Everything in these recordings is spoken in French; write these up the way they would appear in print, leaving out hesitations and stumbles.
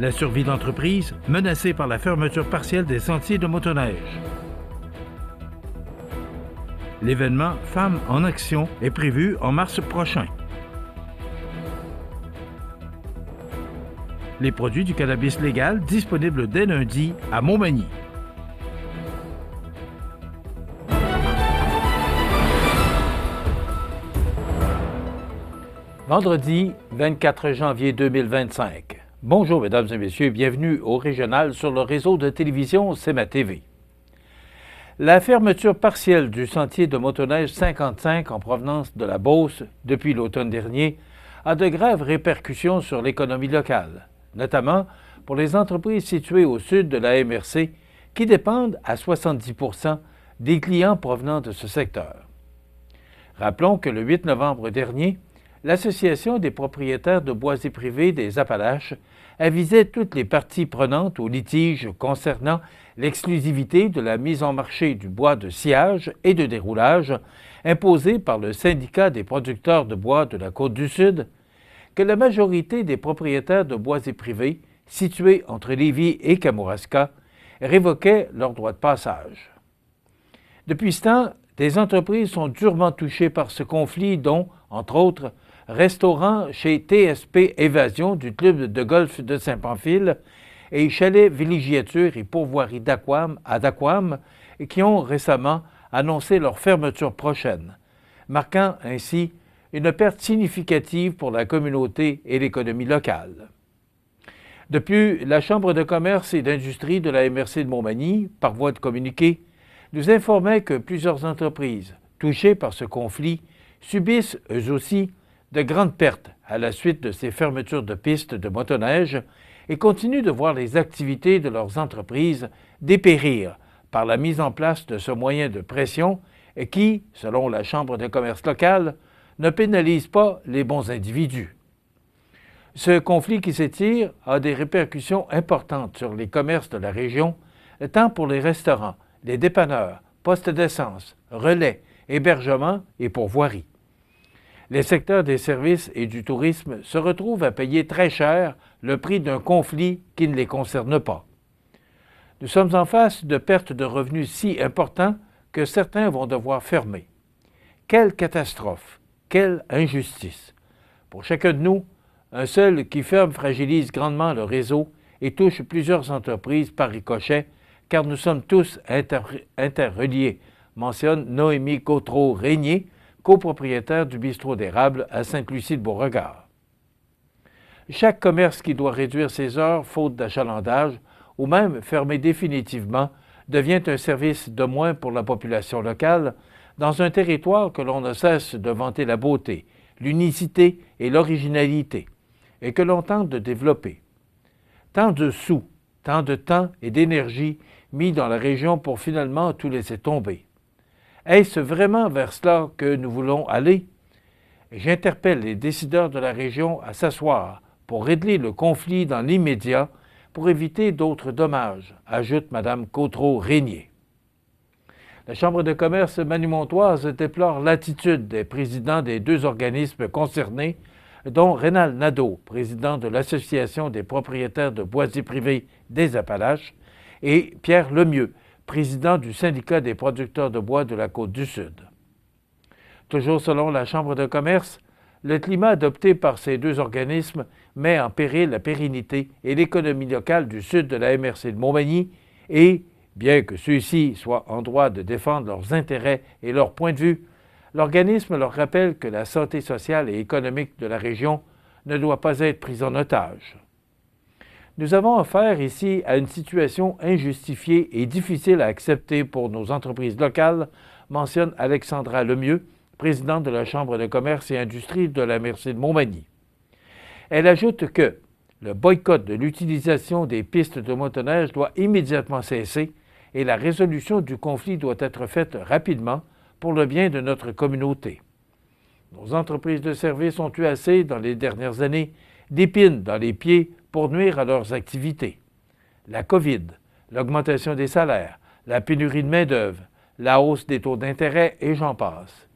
La survie d'entreprise menacée par la fermeture partielle des sentiers de motoneige. L'événement Femmes en action est prévu en mars prochain. Les produits du cannabis légal disponibles dès lundi à Montmagny. Vendredi 24 janvier 2025. Bonjour mesdames et messieurs, bienvenue au Régional sur le réseau de télévision C'est ma TV. La fermeture partielle du sentier de motoneige 55 en provenance de la Beauce depuis l'automne dernier a de graves répercussions sur l'économie locale, notamment pour les entreprises situées au sud de la MRC qui dépendent à 70% des clients provenant de ce secteur. Rappelons que le 8 novembre dernier, l'Association des propriétaires de boisiers privés des Appalaches avisait toutes les parties prenantes au litige concernant l'exclusivité de la mise en marché du bois de sciage et de déroulage imposée par le syndicat des producteurs de bois de la Côte-du-Sud, que la majorité des propriétaires de boisiers privés situés entre Lévis et Kamouraska révoquaient leur droit de passage. Depuis ce temps, des entreprises sont durement touchées par ce conflit dont, entre autres, restaurant chez TSP Évasion du club de golf de Saint-Pamphile et Chalet Villégiature et Pourvoirie d'Aquam à Daquam qui ont récemment annoncé leur fermeture prochaine, marquant ainsi une perte significative pour la communauté et l'économie locale. Depuis, la Chambre de commerce et d'industrie de la MRC de Montmagny, par voie de communiqué, nous informait que plusieurs entreprises touchées par ce conflit subissent, eux aussi, de grandes pertes à la suite de ces fermetures de pistes de motoneige et continuent de voir les activités de leurs entreprises dépérir par la mise en place de ce moyen de pression et qui, selon la Chambre de commerce locale, ne pénalise pas les bons individus. Ce conflit qui s'étire a des répercussions importantes sur les commerces de la région, tant pour les restaurants, les dépanneurs, postes d'essence, relais, hébergements et pourvoiries. Les secteurs des services et du tourisme se retrouvent à payer très cher le prix d'un conflit qui ne les concerne pas. Nous sommes en face de pertes de revenus si importants que certains vont devoir fermer. Quelle catastrophe! Quelle injustice! Pour chacun de nous, un seul qui ferme fragilise grandement le réseau et touche plusieurs entreprises par ricochet, car nous sommes tous interreliés, mentionne Noémie Gautreau-Régnier, copropriétaire du bistrot d'érable à Sainte-Lucie-de-Beauregard. Chaque commerce qui doit réduire ses heures faute d'achalandage ou même fermer définitivement devient un service de moins pour la population locale dans un territoire que l'on ne cesse de vanter la beauté, l'unicité et l'originalité et que l'on tente de développer. Tant de sous, tant de temps et d'énergie mis dans la région pour finalement tout laisser tomber. Est-ce vraiment vers cela que nous voulons aller? J'interpelle les décideurs de la région à s'asseoir pour régler le conflit dans l'immédiat pour éviter d'autres dommages, ajoute Mme Gautreau-Régnier. La Chambre de commerce manimontoise déplore l'attitude des présidents des deux organismes concernés, dont Rénal Nadeau, président de l'Association des propriétaires de boisiers privés des Appalaches, et Pierre Lemieux, président du syndicat des producteurs de bois de la Côte-du-Sud. Toujours selon la Chambre de commerce, le climat adopté par ces deux organismes met en péril la pérennité et l'économie locale du sud de la MRC de Montmagny et, bien que ceux-ci soient en droit de défendre leurs intérêts et leurs points de vue, l'organisme leur rappelle que la santé sociale et économique de la région ne doit pas être prise en otage. Nous avons affaire ici à une situation injustifiée et difficile à accepter pour nos entreprises locales, mentionne Alexandra Lemieux, présidente de la Chambre de commerce et industrie de la MRC de Montmagny. Elle ajoute que le boycott de l'utilisation des pistes de motoneige doit immédiatement cesser et la résolution du conflit doit être faite rapidement pour le bien de notre communauté. Nos entreprises de services ont eu assez, dans les dernières années, d'épines dans les pieds pour nuire à leurs activités. La COVID, l'augmentation des salaires, la pénurie de main-d'œuvre, la hausse des taux d'intérêt et j'en passe.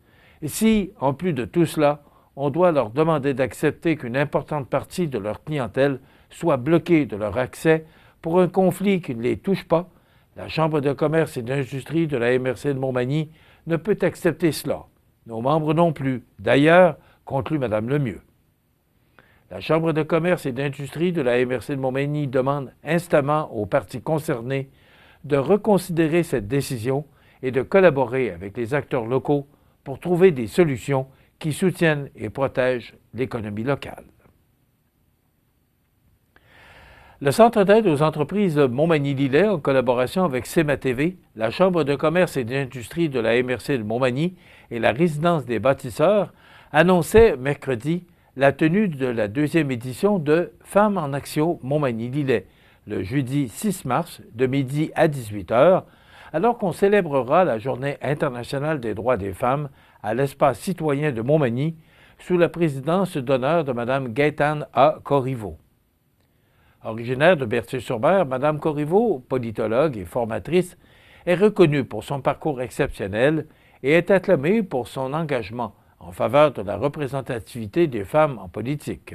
Et si, en plus de tout cela, on doit leur demander d'accepter qu'une importante partie de leur clientèle soient bloqués de leur accès pour un conflit qui ne les touche pas, la Chambre de commerce et d'industrie de la MRC de Montmagny ne peut accepter cela. Nos membres non plus. D'ailleurs, conclut Mme Lemieux. La Chambre de commerce et d'industrie de la MRC de Montmagny demande instamment aux parties concernées de reconsidérer cette décision et de collaborer avec les acteurs locaux pour trouver des solutions qui soutiennent et protègent l'économie locale. Le Centre d'aide aux entreprises Montmagny-Lillet, en collaboration avec CEMA-TV, la Chambre de commerce et d'industrie de la MRC de Montmagny et la Résidence des bâtisseurs, annonçait mercredi la tenue de la deuxième édition de Femmes en action Montmagny-Lillet, le jeudi 6 mars, de midi à 18h, alors qu'on célébrera la Journée internationale des droits des femmes à l'espace citoyen de Montmagny, sous la présidence d'honneur de Mme Gaëtane A. Corriveau. Originaire de Berthier-sur-Mer, Mme Corriveau, politologue et formatrice, est reconnue pour son parcours exceptionnel et est acclamée pour son engagement en faveur de la représentativité des femmes en politique.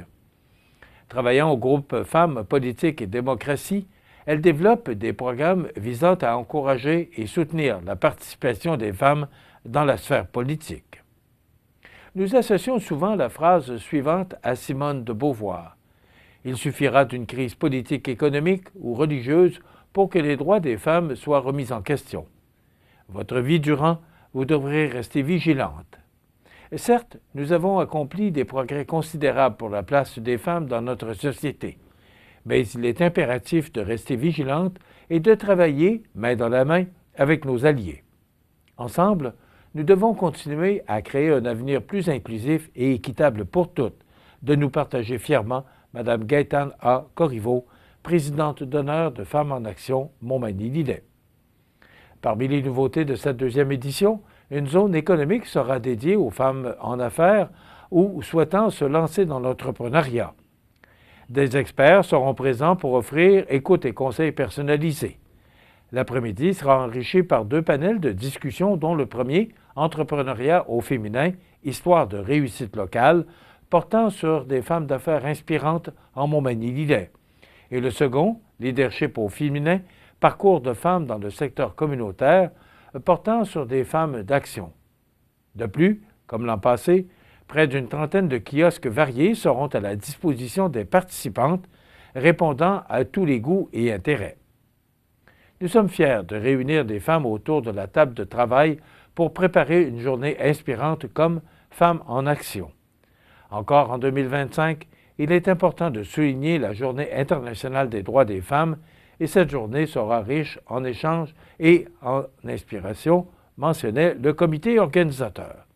Travaillant au groupe Femmes, Politique et Démocratie, elle développe des programmes visant à encourager et soutenir la participation des femmes dans la sphère politique. Nous associons souvent la phrase suivante à Simone de Beauvoir. Il suffira d'une crise politique, économique ou religieuse pour que les droits des femmes soient remis en question. Votre vie durant, vous devrez rester vigilante. Certes, nous avons accompli des progrès considérables pour la place des femmes dans notre société, mais il est impératif de rester vigilante et de travailler main dans la main avec nos alliés. Ensemble, nous devons continuer à créer un avenir plus inclusif et équitable pour toutes, de nous partager fièrement Mme Gaëtane A. Corriveau, présidente d'honneur de Femmes en action Montmagny-Lillet. Parmi les nouveautés de cette deuxième édition, une zone économique sera dédiée aux femmes en affaires ou souhaitant se lancer dans l'entrepreneuriat. Des experts seront présents pour offrir écoute et conseils personnalisés. L'après-midi sera enrichi par 2 panels de discussion, dont le premier, Entrepreneuriat au féminin, histoire de réussite locale, portant sur des femmes d'affaires inspirantes en Montmagny-Lillet. Et le second, Leadership au féminin, parcours de femmes dans le secteur communautaire, portant sur des femmes d'action. De plus, comme l'an passé, près d'une trentaine de kiosques variés seront à la disposition des participantes, répondant à tous les goûts et intérêts. Nous sommes fiers de réunir des femmes autour de la table de travail pour préparer une journée inspirante comme Femmes en action. Encore en 2025, il est important de souligner la Journée internationale des droits des femmes et cette journée sera riche en échanges et en inspiration, mentionnait le comité organisateur.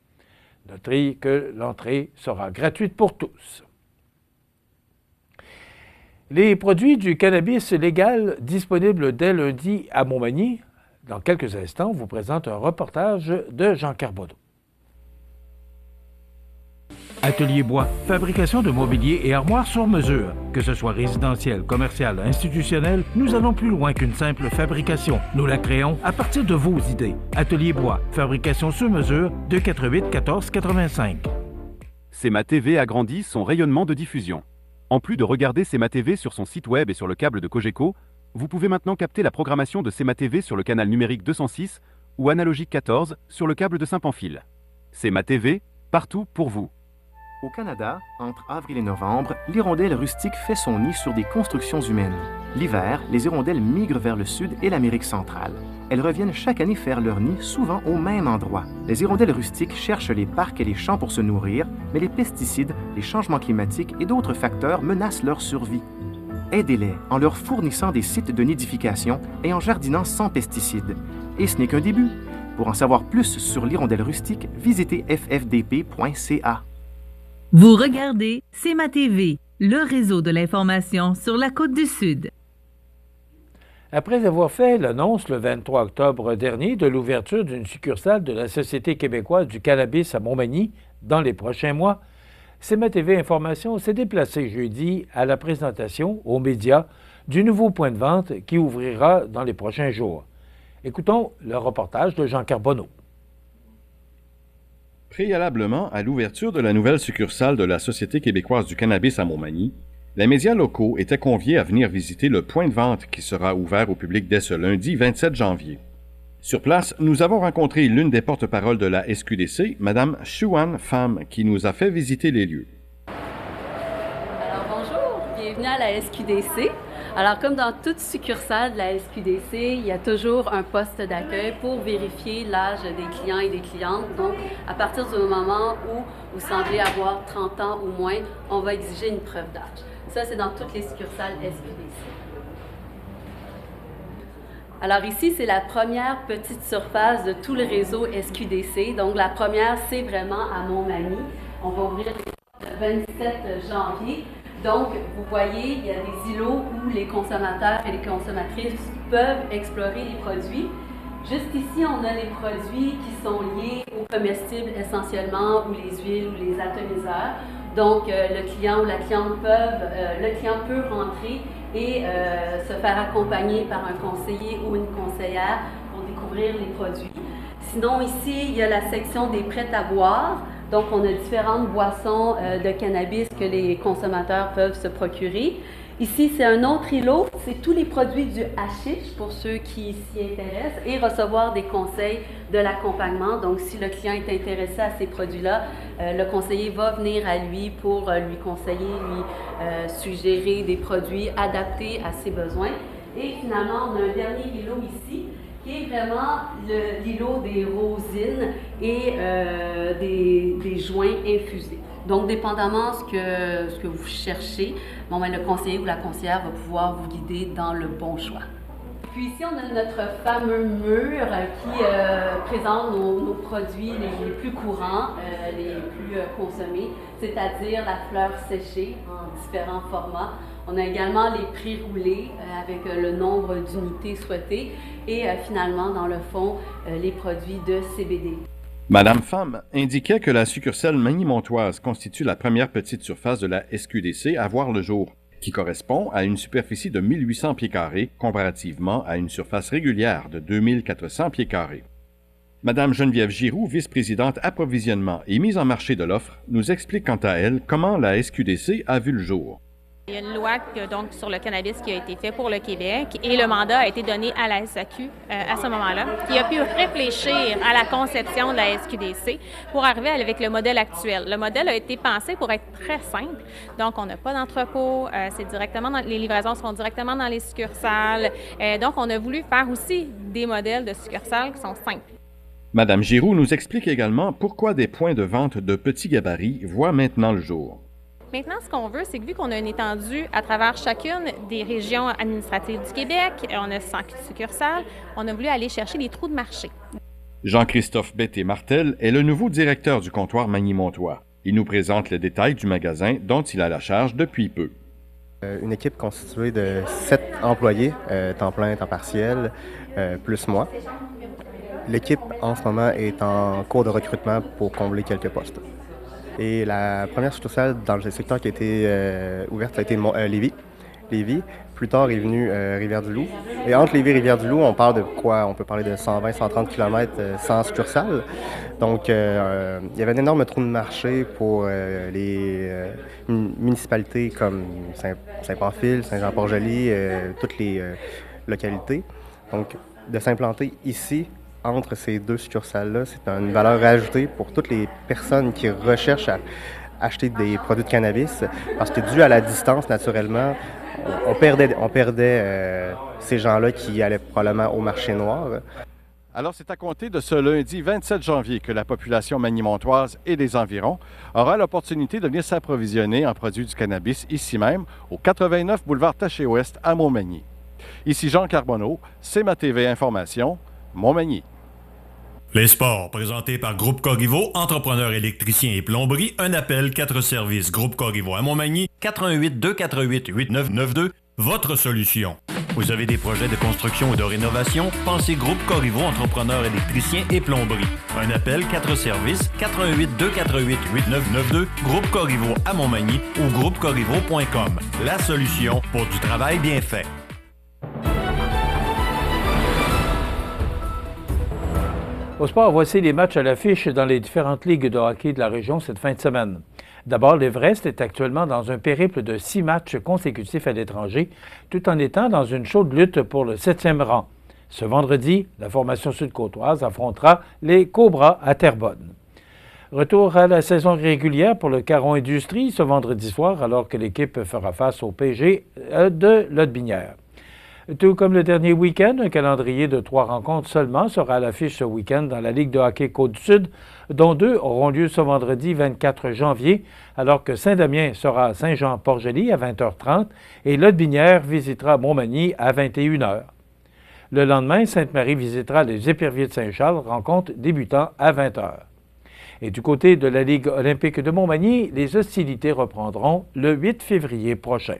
Notez que l'entrée sera gratuite pour tous. Les produits du cannabis légal disponibles dès lundi à Montmagny. Dans quelques instants, vous présente un reportage de Jean Carbonneau. Atelier Bois, fabrication de mobilier et armoires sur mesure. Que ce soit résidentiel, commercial, institutionnel, nous allons plus loin qu'une simple fabrication. Nous la créons à partir de vos idées. Atelier Bois, fabrication sur mesure, 248 14 85. CEMA-TV agrandit son rayonnement de diffusion. En plus de regarder CEMA-TV sur son site web et sur le câble de Cogeco, vous pouvez maintenant capter la programmation de CEMA-TV sur le canal numérique 206 ou analogique 14 sur le câble de Saint-Pamphile. CEMA-TV, partout pour vous. Au Canada, entre avril et novembre, l'hirondelle rustique fait son nid sur des constructions humaines. L'hiver, les hirondelles migrent vers le sud et l'Amérique centrale. Elles reviennent chaque année faire leur nid, souvent au même endroit. Les hirondelles rustiques cherchent les parcs et les champs pour se nourrir, mais les pesticides, les changements climatiques et d'autres facteurs menacent leur survie. Aidez-les en leur fournissant des sites de nidification et en jardinant sans pesticides. Et ce n'est qu'un début. Pour en savoir plus sur l'hirondelle rustique, visitez ffdp.ca. Vous regardez CEMA-TV, le réseau de l'information sur la Côte-du-Sud. Après avoir fait l'annonce le 23 octobre dernier de l'ouverture d'une succursale de la Société québécoise du cannabis à Montmagny dans les prochains mois, CEMA-TV Information s'est déplacé jeudi à la présentation aux médias du nouveau point de vente qui ouvrira dans les prochains jours. Écoutons le reportage de Jean Carbonneau. Préalablement à l'ouverture de la nouvelle succursale de la Société québécoise du cannabis à Montmagny, Les médias locaux étaient conviés à venir visiter le point de vente qui sera ouvert au public dès ce lundi 27 janvier. Sur place, nous avons rencontré l'une des porte-paroles de la SQDC, Mme Xuan Pham, qui nous a fait visiter les lieux. Alors bonjour, bienvenue à la SQDC. Alors comme dans toute succursale de la SQDC, il y a toujours un poste d'accueil pour vérifier l'âge des clients et des clientes. Donc à partir du moment où vous semblez avoir 30 ans ou moins, on va exiger une preuve d'âge. Ça, c'est dans toutes les succursales SQDC. Alors ici, c'est la première petite surface de tout le réseau SQDC. Donc la première, c'est vraiment à Montmagny. On va ouvrir le 27 janvier. Donc, vous voyez, il y a des îlots où les consommateurs et les consommatrices peuvent explorer les produits. Juste ici, on a les produits qui sont liés aux comestibles essentiellement, ou les huiles, ou les atomiseurs. Donc, le client ou la cliente le client peut rentrer et se faire accompagner par un conseiller ou une conseillère pour découvrir les produits. Sinon, ici, il y a la section des prêts à boire. Donc, on a différentes boissons de cannabis que les consommateurs peuvent se procurer. Ici, c'est un autre îlot, c'est tous les produits du hashish pour ceux qui s'y intéressent et recevoir des conseils de l'accompagnement. Donc, si le client est intéressé à ces produits-là, le conseiller va venir à lui pour lui conseiller, lui suggérer des produits adaptés à ses besoins. Et finalement, on a un dernier îlot ici, qui est vraiment l'îlot des rosines et des joints infusés. Donc, dépendamment ce que vous cherchez, le conseiller ou la conseillère va pouvoir vous guider dans le bon choix. Puis ici, on a notre fameux mur qui présente nos produits les plus courants, les plus consommés, c'est-à-dire la fleur séchée en différents formats. On a également les prix roulés avec le nombre d'unités souhaitées et finalement, dans le fond, les produits de CBD. Madame Pham indiquait que la succursale Magny-Montoise constitue la première petite surface de la SQDC à voir le jour, qui correspond à une superficie de 1800 pieds carrés comparativement à une surface régulière de 2400 pieds carrés. Madame Geneviève Giroux, vice-présidente approvisionnement et mise en marché de l'offre, nous explique quant à elle comment la SQDC a vu le jour. Il y a une loi donc, sur le cannabis qui a été faite pour le Québec et le mandat a été donné à la SAQ à ce moment-là, qui a pu réfléchir à la conception de la SQDC pour arriver avec le modèle actuel. Le modèle a été pensé pour être très simple. Donc, on n'a pas d'entrepôt, les livraisons sont directement dans les succursales. Donc, on a voulu faire aussi des modèles de succursales qui sont simples. Madame Giroux nous explique également pourquoi des points de vente de petits gabarits voient maintenant le jour. Maintenant, ce qu'on veut, c'est que vu qu'on a une étendue à travers chacune des régions administratives du Québec, on a 100 succursales, on a voulu aller chercher des trous de marché. Jean-Christophe Betté-Martel est le nouveau directeur du comptoir Magny-Montois. Il nous présente les détails du magasin dont il a la charge depuis peu. Une équipe constituée de 7 employés, temps plein, temps partiel, plus moi. L'équipe, en ce moment, est en cours de recrutement pour combler quelques postes. Et la première succursale dans le secteur qui a été ouverte, ça a été Lévis. Lévis. Plus tard est venu Rivière-du-Loup. Et entre Lévis et Rivière-du-Loup, on parle de quoi? On peut parler de 120-130 km sans succursale. Donc, il y avait un énorme trou de marché pour les municipalités comme Saint-Pamphile, Saint-Jean-Port-Joli, toutes les localités. Donc, de s'implanter ici, entre ces deux succursales-là, c'est une valeur ajoutée pour toutes les personnes qui recherchent à acheter des produits de cannabis, parce que dû à la distance, naturellement, on perdait ces gens-là qui allaient probablement au marché noir. Alors, c'est à compter de ce lundi 27 janvier que la population magny-montoise et des environs aura l'opportunité de venir s'approvisionner en produits du cannabis ici même, au 89 boulevard Taché-Ouest à Montmagny. Ici Jean Carbonneau, CMA-TV Information, Montmagny. Les sports, présentés par Groupe Corriveau, entrepreneur électricien et plomberie, un appel, 4 services. Groupe Corriveau à Montmagny, 418 248 8992, votre solution. Vous avez des projets de construction ou de rénovation? Pensez Groupe Corriveau, entrepreneur électricien et plomberie. Un appel, 4 services, 418 248 8992, Groupe Corriveau à Montmagny ou groupecorriveau.com. La solution pour du travail bien fait. Au sport, voici les matchs à l'affiche dans les différentes ligues de hockey de la région cette fin de semaine. D'abord, l'Everest est actuellement dans un périple de 6 matchs consécutifs à l'étranger, tout en étant dans une chaude lutte pour le 7e rang. Ce vendredi, la formation sud-côtoise affrontera les Cobras à Terrebonne. Retour à la saison régulière pour le Caron Industrie ce vendredi soir, alors que l'équipe fera face au PG de Lotbinière. Tout comme le dernier week-end, un calendrier de 3 rencontres seulement sera à l'affiche ce week-end dans la Ligue de hockey Côte-Sud, dont 2 auront lieu ce vendredi 24 janvier, alors que Saint-Damien sera à Saint-Jean-Port-Joli à 20h30 et Lotbinière visitera Montmagny à 21h. Le lendemain, Sainte-Marie visitera les Éperviers de Saint-Charles, rencontre débutant à 20h. Et du côté de la Ligue olympique de Montmagny, les hostilités reprendront le 8 février prochain.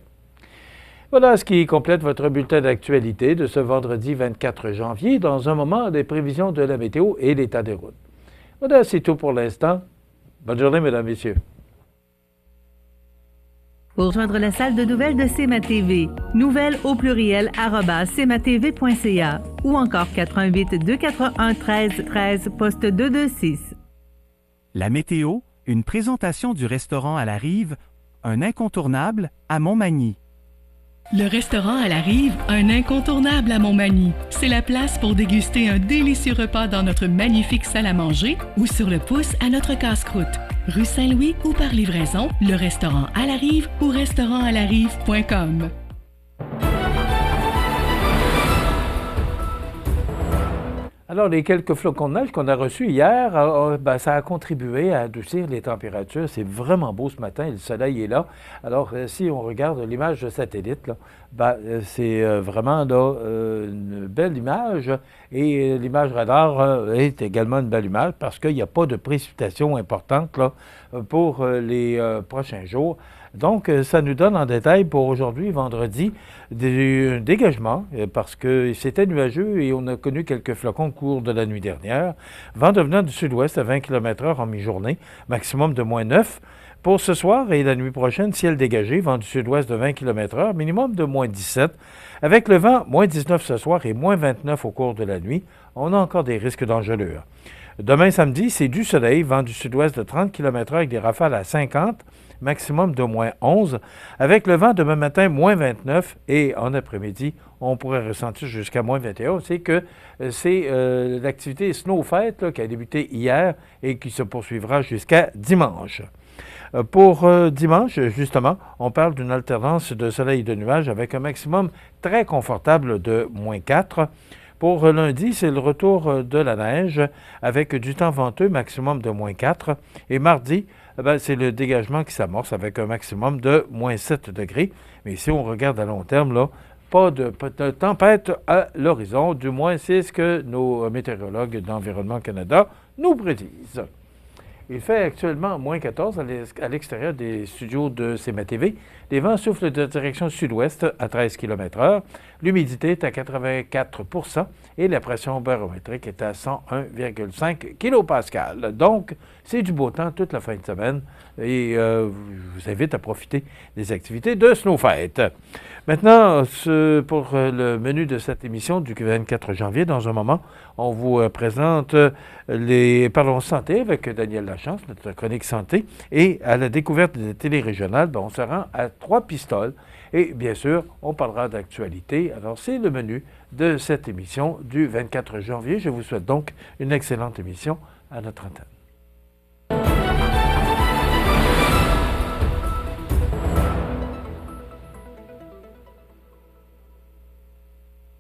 Voilà ce qui complète votre bulletin d'actualité de ce vendredi 24 janvier. Dans un moment, les prévisions de la météo et l'état des routes. Voilà, c'est tout pour l'instant. Bonne journée, mesdames, messieurs. Pour rejoindre la salle de nouvelles de CMA-TV, nouvelles au pluriel @cmatv.ca ou encore 88 241 13 13 poste 226. La météo, une présentation du restaurant à la Rive, un incontournable à Montmagny. Le restaurant à la Rive, un incontournable à Montmagny. C'est la place pour déguster un délicieux repas dans notre magnifique salle à manger ou sur le pouce à notre casse-croûte. Rue Saint-Louis ou par livraison, le restaurant à la Rive ou restaurantalarive.com. Alors, les quelques flocons de neige qu'on a reçus hier, ça a contribué à adoucir les températures. C'est vraiment beau ce matin et le soleil est là. Alors, si on regarde l'image de satellite, là, c'est vraiment là, une belle image. Et l'image radar est également une belle image parce qu'il n'y a pas de précipitations importantes là, pour les prochains jours. Donc, ça nous donne en détail pour aujourd'hui, vendredi, des dégagements, parce que c'était nuageux et on a connu quelques flocons au cours de la nuit dernière. Vent devenant du sud-ouest à 20 km/h en mi-journée, maximum de -9. Pour ce soir et la nuit prochaine, ciel dégagé, vent du sud-ouest de 20 km/h, minimum de -17. Avec le vent, -19 ce soir et -29 au cours de la nuit, on a encore des risques d'engelure. Demain samedi, c'est du soleil, vent du sud-ouest de 30 km/h avec des rafales à 50, maximum de -11. Avec le vent demain matin, -29 et en après-midi, on pourrait ressentir jusqu'à -21. C'est que c'est l'activité Snowfête là, qui a débuté hier et qui se poursuivra jusqu'à dimanche. Pour dimanche, justement, on parle d'une alternance de soleil et de nuages avec un maximum très confortable de -4. Pour lundi, c'est le retour de la neige avec du temps venteux, maximum de -4. Et mardi, c'est le dégagement qui s'amorce avec un maximum de -7 degrés. Mais si on regarde à long terme, là, pas de tempête à l'horizon. Du moins, c'est ce que nos météorologues d'Environnement Canada nous prédisent. Il fait actuellement -14 à l'extérieur des studios de CMA-TV. Les vents soufflent de direction sud-ouest à 13 km/h. L'humidité est à 84 % et la pression barométrique est à 101,5 kPa. Donc, c'est du beau temps toute la fin de semaine et je vous invite à profiter des activités de Snowfête. Maintenant, pour le menu de cette émission du 24 janvier, dans un moment, on vous présente les Parlons Santé avec Daniel Lachance, notre chronique santé, et à la découverte des télérégionales, on se rend à Trois-Pistoles. Et bien sûr, on parlera d'actualité. Alors, c'est le menu de cette émission du 24 janvier. Je vous souhaite donc une excellente émission à notre antenne.